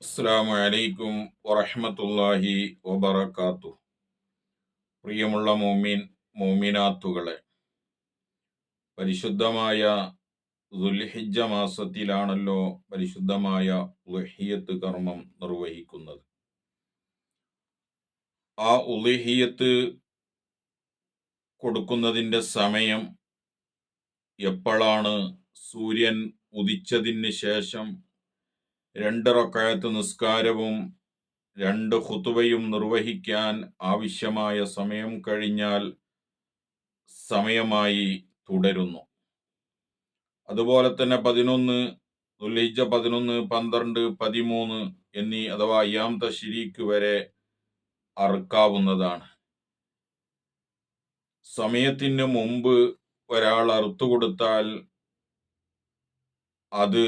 അസ്സലാമു അലൈക്കും വറഹ്മത്തുള്ളാഹി വബറകാതുഹു. പ്രിയമുള്ള മോമിനാത്തുകളെ, പരിശുദ്ധമായ ദുൽഹിജ്ജ മാസത്തിലാണല്ലോ പരിശുദ്ധമായ ഉളുഹിയ്യത്ത് കർമ്മം നിർവഹിക്കുന്നത്. ആ ഉളുഹിയ്യത്ത് കൊടുക്കുന്നതിൻ്റെ സമയം എപ്പോഴാണ്? സൂര്യൻ ഉദിച്ചതിന് ശേഷം 2 റക്അത്ത് നിസ്കാരവും 2 ഖുതുബയും നിർവഹിക്കാൻ ആവശ്യമായ സമയം കഴിഞ്ഞാൽ സമയമായി തുടരുന്നു. അതുപോലെ തന്നെ 11 ദുൽഹിജ്ജ 11, 12, 13 എന്നീ അഥവാ അയ്യാം തശ്രീക്ക് വരെ അറുക്കാവുന്നതാണ്. സമയത്തിന് മുമ്പ് ഒരാൾ അറുത്തു കൊടുത്താൽ അത്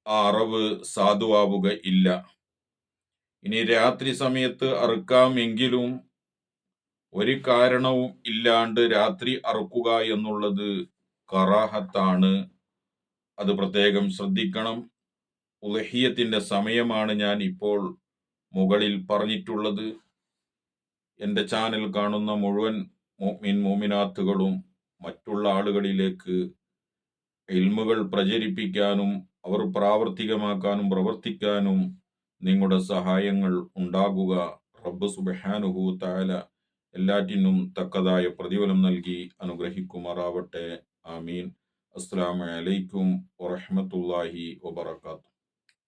ആ അറവ് സാധുവാവുക ഇല്ല. ഇനി രാത്രി സമയത്ത് അറുക്കാമെങ്കിലും ഒരു കാരണവും ഇല്ലാണ്ട് രാത്രി അറുക്കുക എന്നുള്ളത് കറാഹത്താണ്. അത് പ്രത്യേകം ശ്രദ്ധിക്കണം. ഉളുഹിയ്യത്തിന്റെ സമയമാണ് ഞാൻ ഇപ്പോൾ മുകളിൽ പറഞ്ഞിട്ടുള്ളത്. എൻ്റെ ചാനൽ കാണുന്ന മുഴുവൻ മോമിനാത്തുകളും മറ്റുള്ള ആളുകളിലേക്ക് ഇൽമുകൾ പ്രചരിപ്പിക്കാനും അവർ പ്രാവർത്തികമാക്കാനും പ്രവർത്തിക്കാനും നിങ്ങളുടെ സഹായങ്ങൾ ഉണ്ടാകുക. റബ്ബ് സുബ്ഹാനഹു തആല എല്ലാറ്റിനും തക്കതായ പ്രതിഫലം നൽകി അനുഗ്രഹിക്കുമാറാവട്ടെ. ആമീൻ. അസ്സലാമു അലൈക്കും വറഹ്മത്തുള്ളാഹി വബറകാതുഹു.